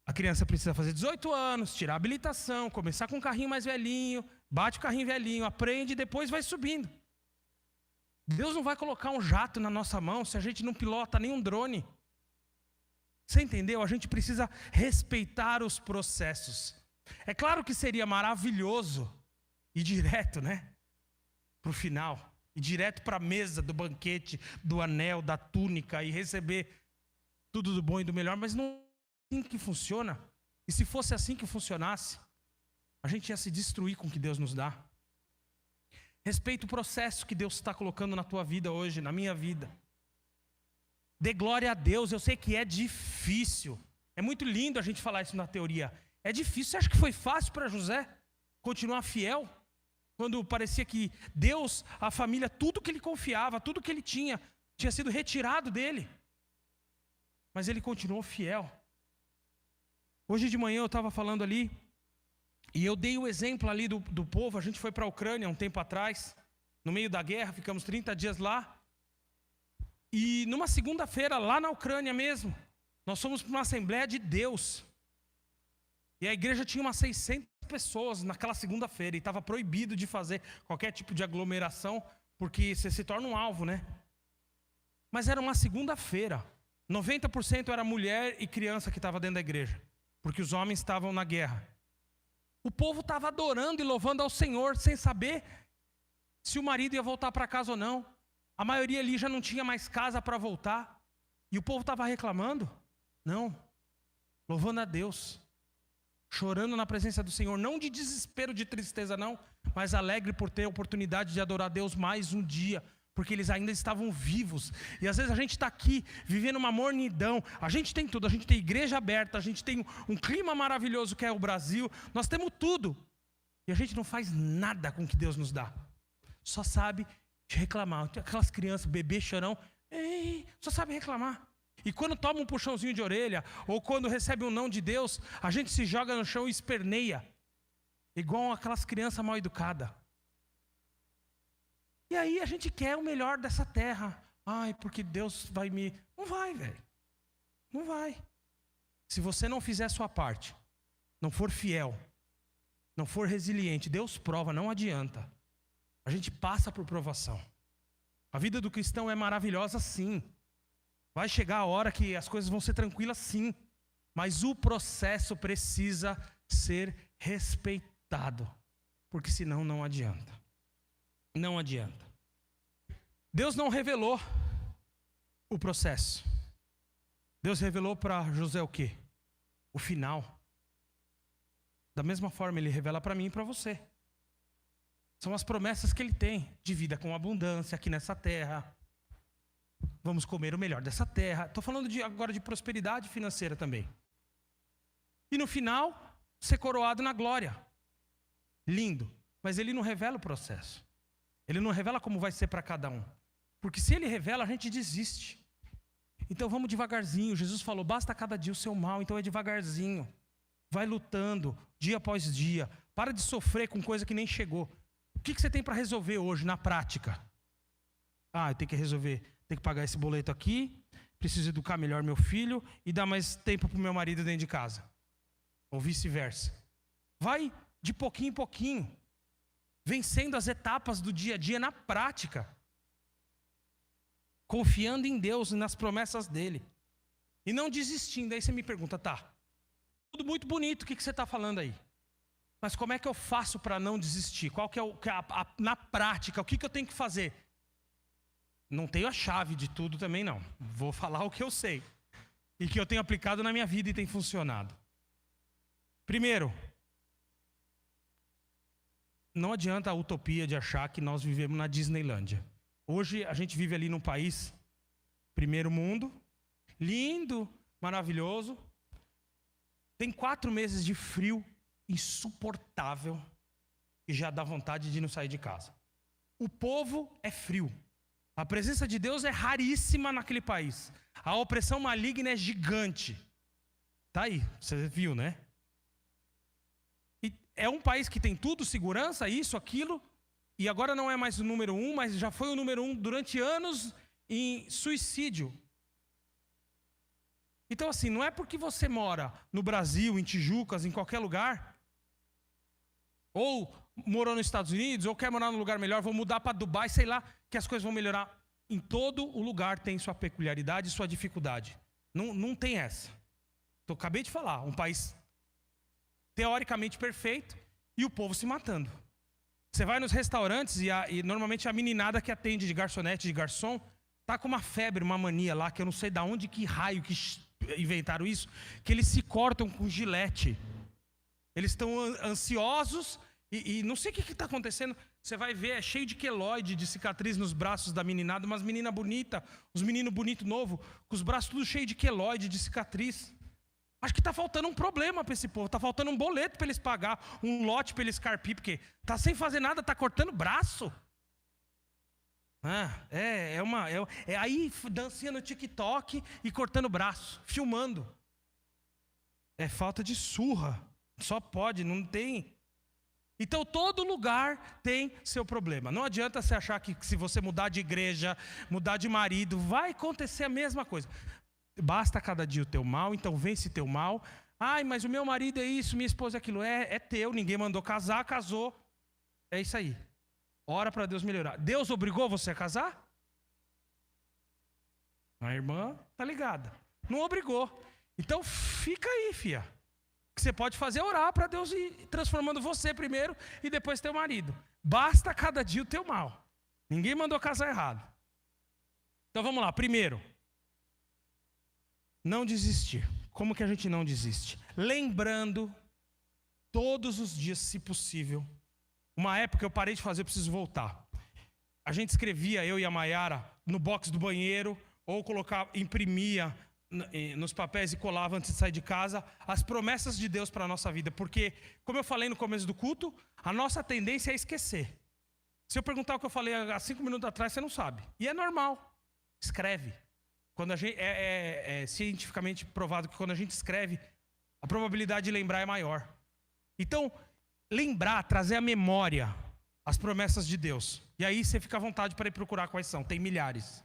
a criança precisa fazer 18 anos, tirar a habilitação, começar com um carrinho mais velhinho, bate o carrinho velhinho, aprende e depois vai subindo. Deus não vai colocar um jato na nossa mão se a gente não pilota nem um drone. Você entendeu? A gente precisa respeitar os processos. É claro que seria maravilhoso ir direto, para o final. Ir direto para a mesa do banquete, do anel, da túnica e receber tudo do bom e do melhor. Mas não é assim que funciona. E se fosse assim que funcionasse, a gente ia se destruir com o que Deus nos dá. Respeita o processo que Deus está colocando na tua vida hoje, na minha vida. Dê glória a Deus. Eu sei que é difícil. É muito lindo a gente falar isso na teoria. É difícil. Você acha que foi fácil para José continuar fiel? Quando parecia que Deus, a família, tudo que ele confiava, tudo que ele tinha sido retirado dele. Mas ele continuou fiel. Hoje de manhã eu estava falando ali, e eu dei o exemplo ali do povo. A gente foi para a Ucrânia um tempo atrás, no meio da guerra, ficamos 30 dias lá. E numa segunda-feira, lá na Ucrânia mesmo, nós fomos para uma Assembleia de Deus. E a igreja tinha umas 600 pessoas naquela segunda-feira, e estava proibido de fazer qualquer tipo de aglomeração, porque você se torna um alvo, Mas era uma segunda-feira. 90% era mulher e criança que estava dentro da igreja, porque os homens estavam na guerra. O povo estava adorando e louvando ao Senhor, sem saber se o marido ia voltar para casa ou não. A maioria ali já não tinha mais casa para voltar. E o povo estava reclamando? Não. Louvando a Deus. Chorando na presença do Senhor. Não de desespero, de tristeza não, mas alegre por ter a oportunidade de adorar a Deus mais um dia. Porque eles ainda estavam vivos. E às vezes a gente está aqui, vivendo uma mornidão. A gente tem tudo, a gente tem igreja aberta, a gente tem um clima maravilhoso que é o Brasil. Nós temos tudo. E a gente não faz nada com o que Deus nos dá. Só sabe reclamar. Aquelas crianças, bebê, chorão, só sabe reclamar. E quando toma um puxãozinho de orelha, ou quando recebe um não de Deus, a gente se joga no chão e esperneia. Igual aquelas crianças mal educadas. E aí a gente quer o melhor dessa terra. Ai, porque Deus vai me... Não vai, velho. Não vai. Se você não fizer a sua parte, não for fiel, não for resiliente, Deus prova, não adianta. A gente passa por provação. A vida do cristão é maravilhosa, sim. Vai chegar a hora que as coisas vão ser tranquilas, sim. Mas o processo precisa ser respeitado. Porque senão não adianta. Não adianta. Deus não revelou o processo. Deus revelou para José o quê? O final. Da mesma forma, Ele revela para mim e para você. São as promessas que Ele tem de vida com abundância aqui nessa terra. Vamos comer o melhor dessa terra. Estou falando agora de prosperidade financeira também. E no final, ser coroado na glória. Lindo. Mas Ele não revela o processo. Ele não revela como vai ser para cada um. Porque se Ele revela, a gente desiste. Então vamos devagarzinho. Jesus falou, basta cada dia o seu mal. Então é devagarzinho. Vai lutando, dia após dia. Para de sofrer com coisa que nem chegou. O que você tem para resolver hoje, na prática? Ah, eu tenho que resolver. Tenho que pagar esse boleto aqui. Preciso educar melhor meu filho. E dar mais tempo para o meu marido dentro de casa. Ou vice-versa. Vai de pouquinho em pouquinho. Vencendo as etapas do dia a dia na prática. Confiando em Deus e nas promessas dEle. E não desistindo. Aí você me pergunta, tá, tudo muito bonito, o que você está falando aí? Mas como é que eu faço para não desistir? Qual que é na prática, o que eu tenho que fazer? Não tenho a chave de tudo também não. Vou falar o que eu sei. E que eu tenho aplicado na minha vida e tem funcionado. Primeiro, não adianta a utopia de achar que nós vivemos na Disneylândia. Hoje a gente vive ali num país, primeiro mundo, lindo, maravilhoso. Tem 4 meses de frio insuportável e já dá vontade de não sair de casa. O povo é frio. A presença de Deus é raríssima naquele país. A opressão maligna é gigante. Tá aí, você viu, né? E é um país que tem tudo, segurança, isso, aquilo. E agora não é mais o número 1, mas já foi o número 1 durante anos em suicídio. Então assim, não é porque você mora no Brasil, em Tijucas, em qualquer lugar, ou morou nos Estados Unidos, ou quer morar num lugar melhor, vou mudar para Dubai, sei lá, que as coisas vão melhorar. Em todo o lugar tem sua peculiaridade e sua dificuldade. Não tem essa. Acabei de falar, um país teoricamente perfeito e o povo se matando. Você vai nos restaurantes e normalmente a meninada que atende de garçonete, de garçom, tá com uma febre, uma mania lá, que eu não sei de onde, que raio que inventaram isso, que eles se cortam com gilete. Eles estão ansiosos e não sei o que está acontecendo. Você vai ver, é cheio de queloide, de cicatriz nos braços da meninada, umas meninas bonitas, os meninos bonitos novos, com os braços tudo cheio de queloide, de cicatriz. Acho que está faltando um problema para esse povo, está faltando um boleto para eles pagar, um lote para eles carpir, porque está sem fazer nada, está cortando braço. Aí dancinha no TikTok e cortando braço, filmando. É falta de surra, só pode, não tem. Então todo lugar tem seu problema. Não adianta você achar que se você mudar de igreja, mudar de marido, vai acontecer a mesma coisa. Basta cada dia o teu mal, então vence teu mal. Ai, mas o meu marido é isso, minha esposa é aquilo. É teu, ninguém mandou casar, casou. É isso aí. Ora para Deus melhorar. Deus obrigou você a casar? A irmã tá ligada. Não obrigou. Então fica aí, filha. O que você pode fazer é orar para Deus ir transformando você primeiro e depois teu marido. Basta cada dia o teu mal. Ninguém mandou casar errado. Então vamos lá. Primeiro, não desistir. Como que a gente não desiste? Lembrando todos os dias, se possível. Uma época eu parei de fazer, eu preciso voltar. A gente escrevia, eu e a Maiara, no box do banheiro, ou imprimia nos papéis e colava antes de sair de casa, as promessas de Deus para a nossa vida. Porque, como eu falei no começo do culto, a nossa tendência é esquecer. Se eu perguntar o que eu falei há 5 minutos atrás, você não sabe. E é normal. Escreve. Quando a gente, é cientificamente provado que quando a gente escreve, a probabilidade de lembrar é maior. Então, lembrar, trazer a memória as promessas de Deus. E aí você fica à vontade para ir procurar quais são. Tem milhares.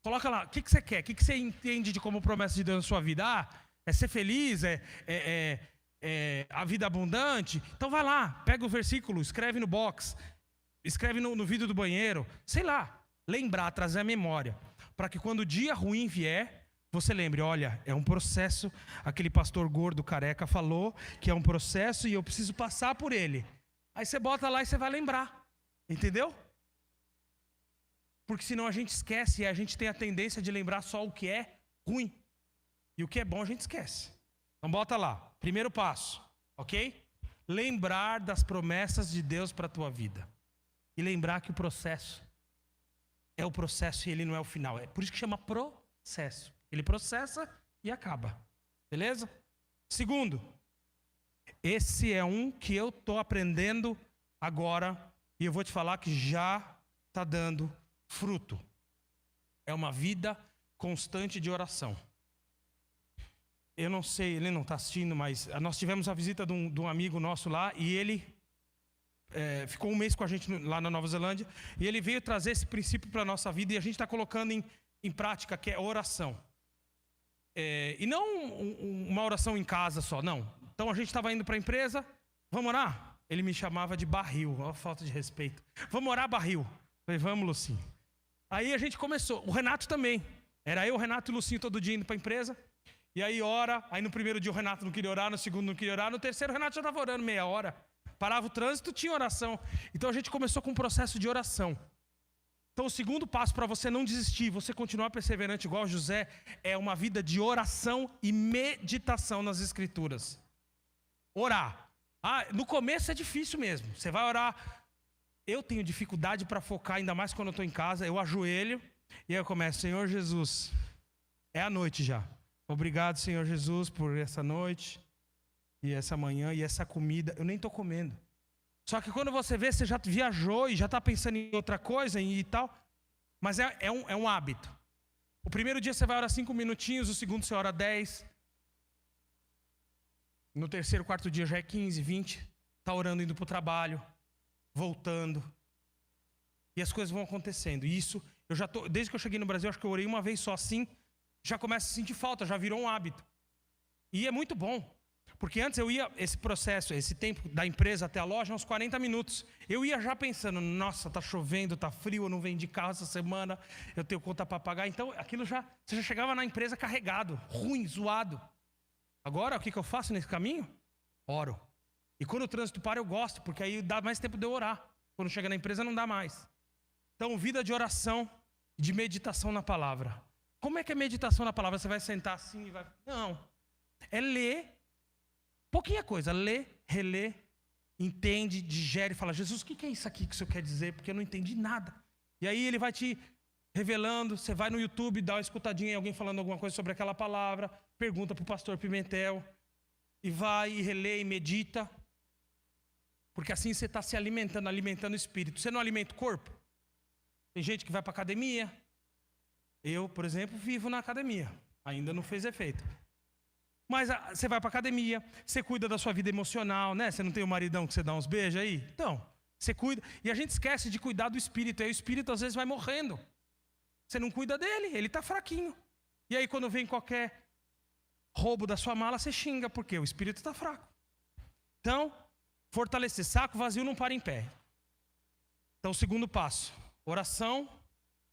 Coloca lá, o que você quer? O que você entende de como promessa de Deus na sua vida? Ah, é ser feliz? É a vida abundante? Então vai lá, pega o versículo, escreve no box, escreve no vidro do banheiro. Sei lá, lembrar, trazer a memória. Para que quando o dia ruim vier, você lembre, olha, é um processo. Aquele pastor gordo, careca, falou que é um processo e eu preciso passar por ele. Aí você bota lá e você vai lembrar. Entendeu? Porque senão a gente esquece e a gente tem a tendência de lembrar só o que é ruim. E o que é bom a gente esquece. Então bota lá, primeiro passo, ok? Lembrar das promessas de Deus para a tua vida. E lembrar que o processo é o processo e ele não é o final. É por isso que chama processo. Ele processa e acaba. Beleza? Segundo, esse é um que eu estou aprendendo agora e eu vou te falar que já está dando fruto. É uma vida constante de oração. Eu não sei, ele não está assistindo, mas nós tivemos a visita de um amigo nosso lá e ele ficou um mês com a gente lá na Nova Zelândia e ele veio trazer esse princípio para a nossa vida e a gente está colocando em prática, que é oração. E não uma oração em casa só, não. Então a gente estava indo para a empresa, vamos orar? Ele me chamava de barril, olha a falta de respeito. Vamos orar, barril? Eu falei, vamos, Lucinho. Aí a gente começou, o Renato também. Era eu, o Renato e o Lucinho todo dia indo para a empresa. E aí ora, aí no primeiro dia o Renato não queria orar, no segundo não queria orar, no terceiro o Renato já estava orando meia hora. Parava o trânsito, tinha oração. Então a gente começou com um processo de oração. Então o segundo passo para você não desistir, você continuar perseverante igual José, é uma vida de oração e meditação nas Escrituras. Orar. No começo é difícil mesmo, você vai orar. Eu tenho dificuldade para focar, ainda mais quando eu estou em casa, eu ajoelho e aí eu começo, Senhor Jesus, é a noite já. Obrigado, Senhor Jesus, por essa noite, e essa manhã, e essa comida. Eu nem estou comendo. Só que quando você vê, você já viajou e já está pensando em outra coisa e tal. Mas é um hábito. O primeiro dia você vai orar 5 minutinhos, o segundo você ora 10. No terceiro, quarto dia já é 15, 20. Está orando, indo para o trabalho, voltando. E as coisas vão acontecendo. E isso, desde que eu cheguei no Brasil, acho que eu orei uma vez só assim. Já começa a sentir falta, já virou um hábito. E é muito bom. Porque antes eu ia, esse processo, esse tempo da empresa até a loja, uns 40 minutos. Eu ia já pensando, nossa, tá chovendo, tá frio, eu não vendi carro essa semana, eu tenho conta para pagar. Então, você já chegava na empresa carregado, ruim, zoado. Agora, o que eu faço nesse caminho? Oro. E quando o trânsito para, eu gosto, porque aí dá mais tempo de eu orar. Quando chega na empresa, não dá mais. Então, vida de oração, de meditação na palavra. Como é que é meditação na palavra? Você vai sentar assim e vai... Não. É ler pouquinha coisa. Lê, relê, entende, digere e fala, Jesus, o que é isso aqui que o Senhor quer dizer? Porque eu não entendi nada. E aí ele vai te revelando, você vai no YouTube, dá uma escutadinha em alguém falando alguma coisa sobre aquela palavra, pergunta para o pastor Pimentel, e vai e relê e medita. Porque assim você está se alimentando o espírito. Você não alimenta o corpo? Tem gente que vai para a academia. Eu, por exemplo, vivo na academia. Ainda não fez efeito. Mas você vai para a academia, você cuida da sua vida emocional, né? Você não tem um maridão que você dá uns beijos aí? Então, você cuida. E a gente esquece de cuidar do espírito. Aí o espírito às vezes vai morrendo. Você não cuida dele, ele está fraquinho. E aí quando vem qualquer roubo da sua mala, você xinga, porque o espírito está fraco. Então, fortalecer. Saco vazio não para em pé. Então, o segundo passo, oração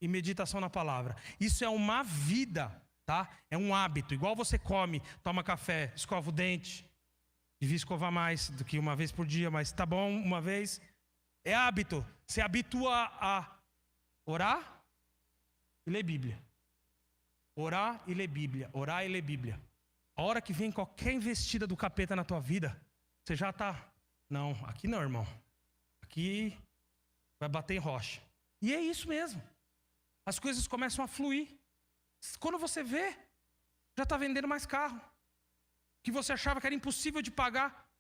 e meditação na palavra. Isso é uma vida, tá? É um hábito. Igual você come, toma café, escova o dente. Devia escovar mais do que uma vez por dia, mas tá bom uma vez. É hábito. Você habitua a orar e ler Bíblia. Orar e ler Bíblia. Orar e ler Bíblia. A hora que vem qualquer investida do capeta na tua vida, você já está... Não, aqui não, irmão. Aqui vai bater em rocha. E é isso mesmo. As coisas começam a fluir. Quando você vê, já está vendendo mais carro. Que você achava que era impossível de pagar,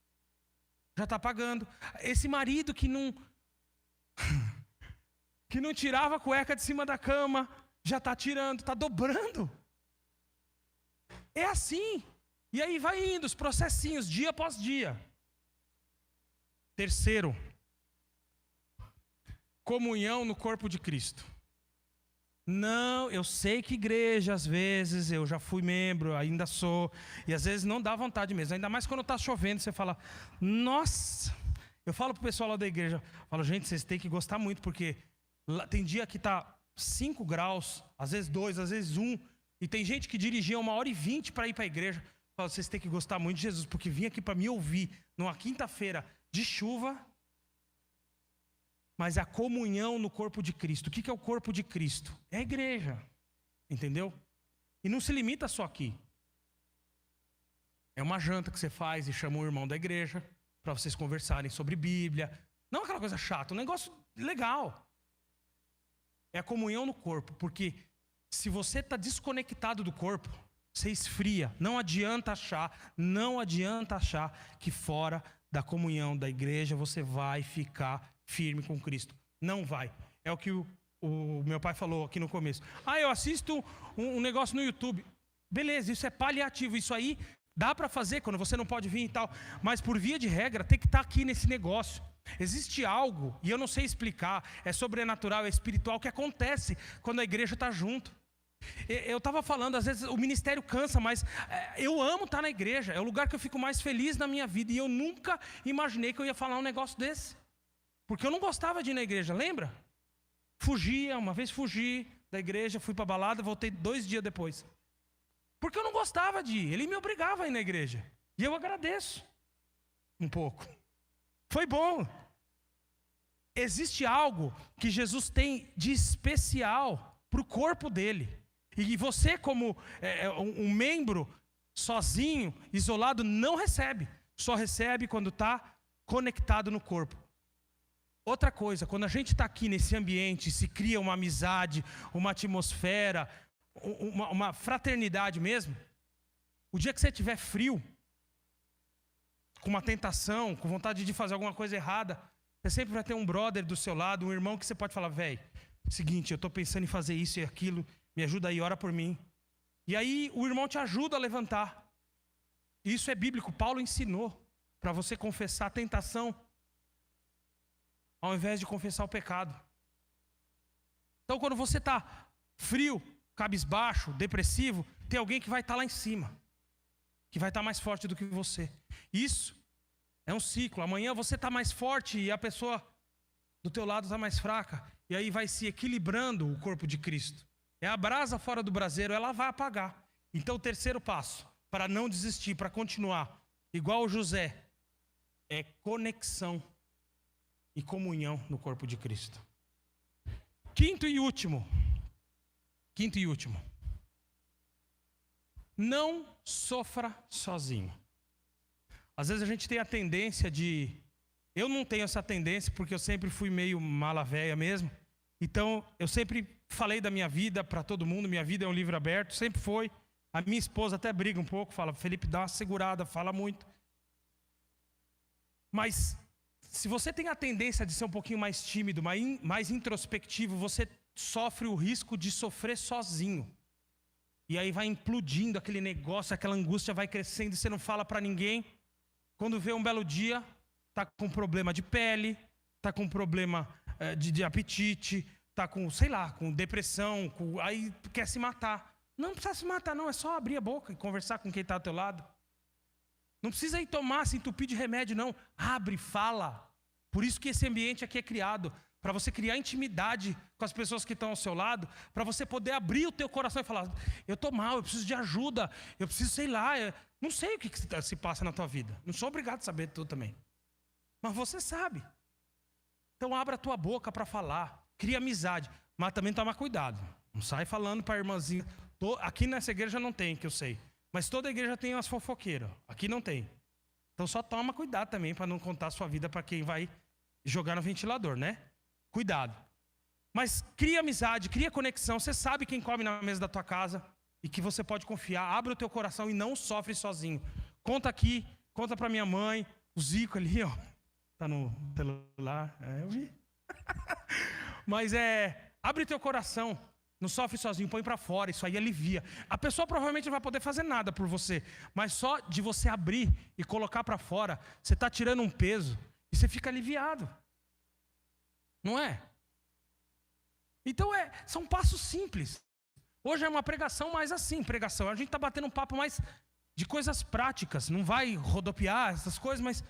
já está pagando. Esse marido que não tirava a cueca de cima da cama, já está tirando, está dobrando. É assim. E aí vai indo, os processinhos, dia após dia. Terceiro, comunhão no corpo de Cristo. Não, eu sei que igreja, às vezes, eu já fui membro, ainda sou, e às vezes não dá vontade mesmo, ainda mais quando está chovendo, você fala, nossa, eu falo para o pessoal lá da igreja, falo, gente, vocês têm que gostar muito, porque lá, tem dia que está 5 graus, às vezes 2, às vezes 1, e tem gente que dirigia 1h20 para ir para a igreja, eu falo, vocês têm que gostar muito de Jesus, porque vim aqui para me ouvir, numa quinta-feira de chuva, mas a comunhão no corpo de Cristo. O que é o corpo de Cristo? É a igreja, entendeu? E não se limita só aqui. É uma janta que você faz e chama um irmão da igreja para vocês conversarem sobre Bíblia. Não aquela coisa chata, um negócio legal. É a comunhão no corpo, porque se você está desconectado do corpo, você esfria. Não adianta achar que fora da comunhão da igreja você vai ficar firme com Cristo. Não vai. É o que o meu pai falou aqui no começo. Eu assisto um negócio no YouTube. Beleza, isso é paliativo. Isso aí dá para fazer quando você não pode vir e tal. Mas por via de regra tem que estar aqui nesse negócio. Existe algo, e eu não sei explicar, é sobrenatural, é espiritual, que acontece quando a igreja está junto. Eu estava falando, às vezes o ministério cansa, mas eu amo estar na igreja. É o lugar que eu fico mais feliz na minha vida. E eu nunca imaginei que eu ia falar um negócio desse. Porque eu não gostava de ir na igreja, lembra? Uma vez fugi da igreja, fui para a balada, voltei 2 dias depois. Porque eu não gostava de ir, ele me obrigava a ir na igreja. E eu agradeço um pouco. Foi bom. Existe algo que Jesus tem de especial para o corpo dele. E você, como um membro, sozinho, isolado, não recebe. Só recebe quando está conectado no corpo. Outra coisa, quando a gente está aqui nesse ambiente, se cria uma amizade, uma atmosfera, uma fraternidade mesmo. O dia que você estiver frio, com uma tentação, com vontade de fazer alguma coisa errada, você sempre vai ter um brother do seu lado, um irmão que você pode falar, velho, seguinte, eu estou pensando em fazer isso e aquilo, me ajuda aí, ora por mim. E aí o irmão te ajuda a levantar. Isso é bíblico, Paulo ensinou para você confessar a tentação, ao invés de confessar o pecado. Então quando você está frio, cabisbaixo, depressivo, tem alguém que vai estar lá em cima, que vai estar mais forte do que você. Isso é um ciclo. Amanhã você está mais forte e a pessoa do teu lado está mais fraca. E aí vai se equilibrando o corpo de Cristo. É a brasa fora do braseiro, ela vai apagar. Então o terceiro passo, para não desistir, para continuar, igual o José, é conexão e comunhão no corpo de Cristo. Quinto e último. Não sofra sozinho. Às vezes a gente tem a tendência de... Eu não tenho essa tendência porque eu sempre fui meio mala véia mesmo. Então eu sempre falei da minha vida para todo mundo. Minha vida é um livro aberto, sempre foi. A minha esposa até briga um pouco, fala, Felipe, dá uma segurada, fala muito. Mas se você tem a tendência de ser um pouquinho mais tímido, mais introspectivo, você sofre o risco de sofrer sozinho. E aí vai implodindo aquele negócio, aquela angústia vai crescendo e você não fala para ninguém. Quando vê um belo dia, está com problema de pele, está com problema de apetite, está com, sei lá, com depressão, aí quer se matar. Não precisa se matar não, é só abrir a boca e conversar com quem está ao teu lado. Não precisa ir tomar, se entupir de remédio não. Abre, fala. Por isso que esse ambiente aqui é criado. Para você criar intimidade com as pessoas que estão ao seu lado, para você poder abrir o teu coração e falar, eu estou mal, eu preciso de ajuda, eu preciso, sei lá, não sei o que se passa na tua vida. Não sou obrigado a saber tudo também. Mas você sabe. Então abra a tua boca para falar, cria amizade, mas também toma cuidado. Não sai falando para a irmãzinha. Aqui nessa igreja não tem, que eu sei. Mas toda igreja tem umas fofoqueiras. Aqui não tem. Então só toma cuidado também para não contar a sua vida para quem vai jogar no ventilador, né? Cuidado. Mas cria amizade, cria conexão. Você sabe quem come na mesa da tua casa e que você pode confiar. Abre o teu coração e não sofre sozinho. Conta aqui, conta para minha mãe. O Zico ali, ó. Tá no celular. Eu vi. Mas abre teu coração. Não sofre sozinho, põe para fora, isso aí alivia. A pessoa provavelmente não vai poder fazer nada por você, mas só de você abrir e colocar para fora, você está tirando um peso e você fica aliviado. Não é? Então são passos simples. Hoje é uma pregação mais assim, pregação. A gente está batendo um papo mais de coisas práticas, não vai rodopiar essas coisas, mas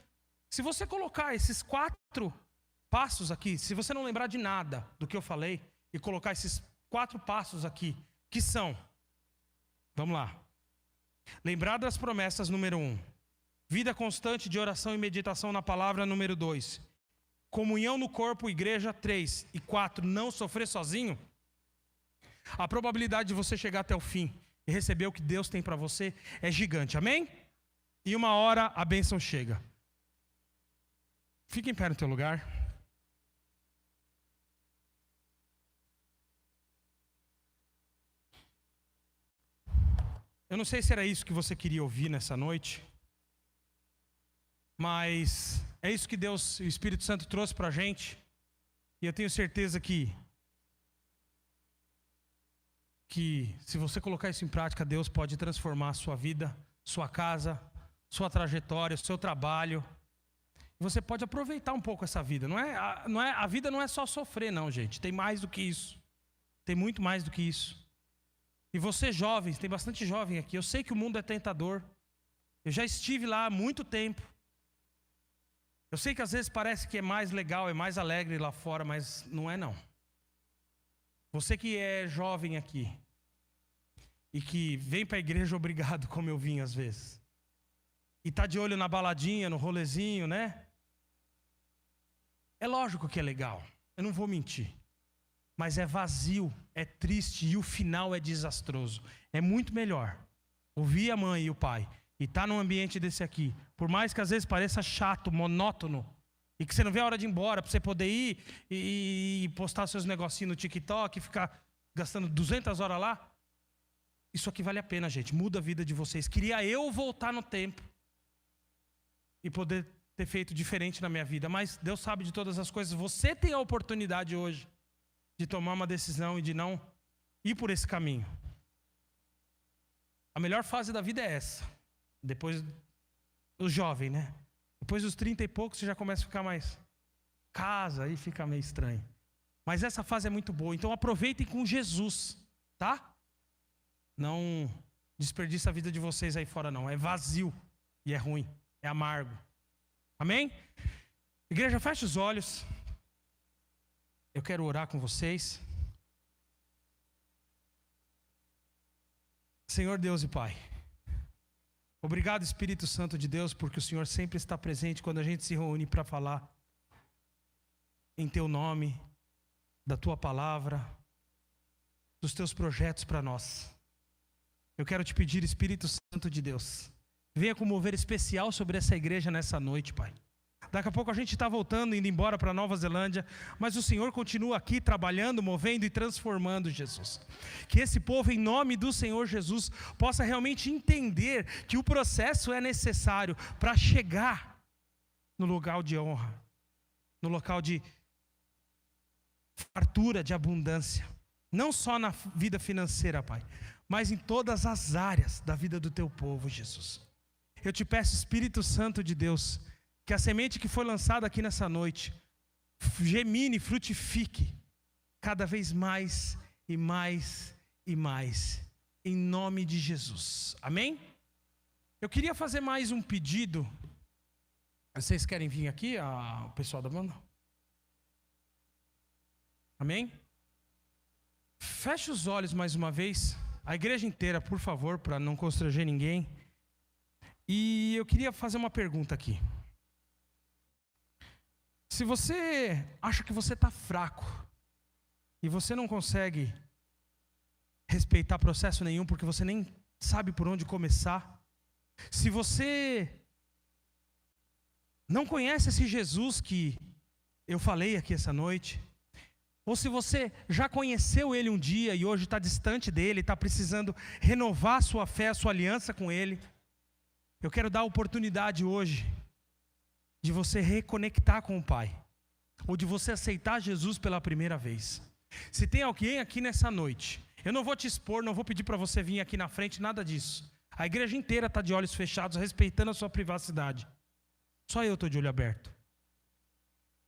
se você colocar esses 4 passos aqui, se você não lembrar de nada do que eu falei, e colocar esses 4 passos aqui, que são, vamos lá, lembrar das promessas, número 1, vida constante de oração e meditação na palavra, número 2, comunhão no corpo, igreja, 3, e 4, não sofrer sozinho, a probabilidade de você chegar até o fim e receber o que Deus tem para você é gigante, amém? E uma hora a bênção chega. Fica em pé no teu lugar. Eu não sei se era isso que você queria ouvir nessa noite, mas é isso que Deus, o Espírito Santo trouxe para a gente, e eu tenho certeza que se você colocar isso em prática, Deus pode transformar a sua vida, sua casa, sua trajetória, seu trabalho. Você pode aproveitar um pouco essa vida. A vida não é só sofrer, não, gente. Tem mais do que isso. Tem muito mais do que isso. E você, jovens, tem bastante jovem aqui. Eu sei que o mundo é tentador. Eu já estive lá há muito tempo. Eu sei que às vezes parece que é mais legal, é mais alegre lá fora, mas não é, não. Você que é jovem aqui e que vem para a igreja obrigado, como eu vim às vezes, e está de olho na baladinha, no rolezinho, né? É lógico que é legal, eu não vou mentir, mas é vazio, é triste e o final é desastroso. É muito melhor ouvir a mãe e o pai e estar num ambiente desse aqui, por mais que às vezes pareça chato, monótono, e que você não vê a hora de ir embora para você poder ir e postar seus negocinhos no TikTok e ficar gastando 200 horas lá. Isso aqui vale a pena, gente. Muda a vida de vocês. Queria eu voltar no tempo e poder ter feito diferente na minha vida. Mas Deus sabe de todas as coisas. Você tem a oportunidade hoje de tomar uma decisão e de não ir por esse caminho. A melhor fase da vida é essa. Depois, o jovem, né? Depois dos 30 e poucos, você já começa a ficar mais casa, aí fica meio estranho. Mas essa fase é muito boa, então aproveitem com Jesus, tá? Não desperdiça a vida de vocês aí fora não, é vazio e é ruim, é amargo. Amém? Igreja, feche os olhos. Eu quero orar com vocês. Senhor Deus e Pai, obrigado, Espírito Santo de Deus, porque o Senhor sempre está presente quando a gente se reúne para falar em Teu nome, da Tua palavra, dos Teus projetos para nós. Eu quero te pedir, Espírito Santo de Deus, venha com mover especial sobre essa igreja nessa noite, Pai. Daqui a pouco a gente está voltando, indo embora para Nova Zelândia, mas o Senhor continua aqui trabalhando, movendo e transformando, Jesus. Que esse povo, em nome do Senhor Jesus, possa realmente entender que o processo é necessário para chegar no lugar de honra, no local de fartura, de abundância. Não só na vida financeira, Pai, mas em todas as áreas da vida do Teu povo, Jesus. Eu te peço, Espírito Santo de Deus, que a semente que foi lançada aqui nessa noite germine, frutifique cada vez mais e mais e mais, em nome de Jesus. Amém? Eu queria fazer mais um pedido. Vocês querem vir aqui, o pessoal da banda? Amém? Feche os olhos mais uma vez, a igreja inteira, por favor, para não constranger ninguém. E eu queria fazer uma pergunta aqui. Se você acha que você está fraco e você não consegue respeitar processo nenhum porque você nem sabe por onde começar, se você não conhece esse Jesus que eu falei aqui essa noite, ou se você já conheceu Ele um dia e hoje está distante dEle, está precisando renovar a sua fé, a sua aliança com Ele, eu quero dar a oportunidade hoje de você reconectar com o Pai, ou de você aceitar Jesus pela primeira vez. Se tem alguém aqui nessa noite, eu não vou te expor, não vou pedir para você vir aqui na frente, nada disso. A igreja inteira está de olhos fechados, respeitando a sua privacidade. Só eu estou de olho aberto.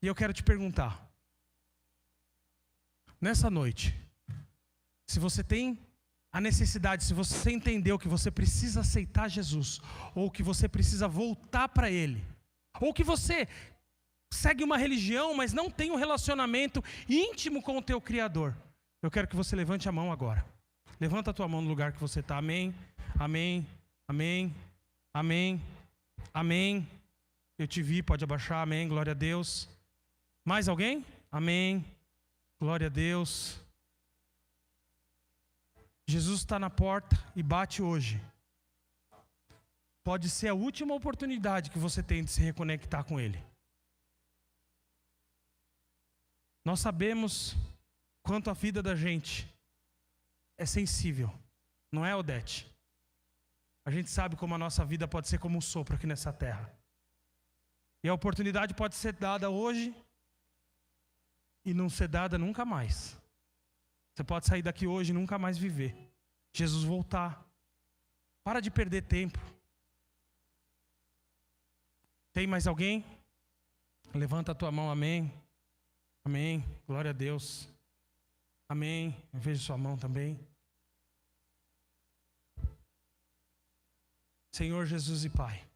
E eu quero te perguntar, nessa noite, se você tem a necessidade, se você entendeu que você precisa aceitar Jesus, ou que você precisa voltar para Ele, ou que você segue uma religião, mas não tem um relacionamento íntimo com o teu Criador, eu quero que você levante a mão agora. Levanta a tua mão no lugar que você está. Amém, amém, amém, amém, amém. Eu te vi, pode abaixar, amém, glória a Deus. Mais alguém? Amém, glória a Deus. Jesus está na porta e bate hoje. Pode ser a última oportunidade que você tem de se reconectar com Ele. Nós sabemos quanto a vida da gente é sensível, não é, Odete? A gente sabe como a nossa vida pode ser como um sopro aqui nessa terra. E a oportunidade pode ser dada hoje e não ser dada nunca mais. Você pode sair daqui hoje e nunca mais viver. Jesus voltar. Para de perder tempo. Tem mais alguém? Levanta a tua mão, amém. Amém, glória a Deus. Amém, eu vejo sua mão também. Senhor Jesus e Pai,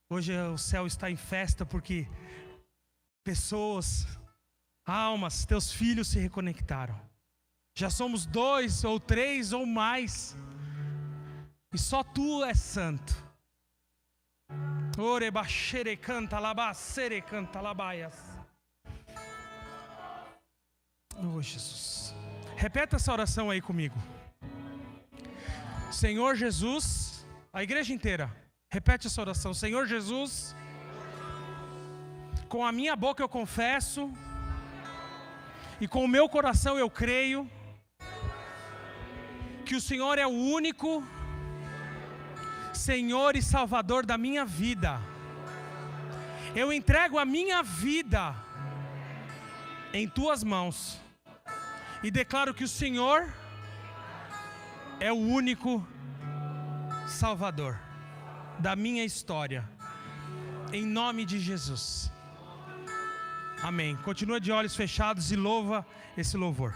hoje o céu está em festa porque pessoas, almas, teus filhos se reconectaram. Já somos 2 ou 3 ou mais, e só Tu és santo. Orebaxere canta labacere canta labaias. Oh Jesus, repeta essa oração aí comigo. Senhor Jesus, a igreja inteira, repete essa oração. Senhor Jesus, com a minha boca eu confesso, e com o meu coração eu creio, que o Senhor é o único Senhor e Salvador da minha vida. Eu entrego a minha vida em Tuas mãos e declaro que o Senhor é o único Salvador da minha história, em nome de Jesus. Amém. Continua de olhos fechados e louva esse louvor.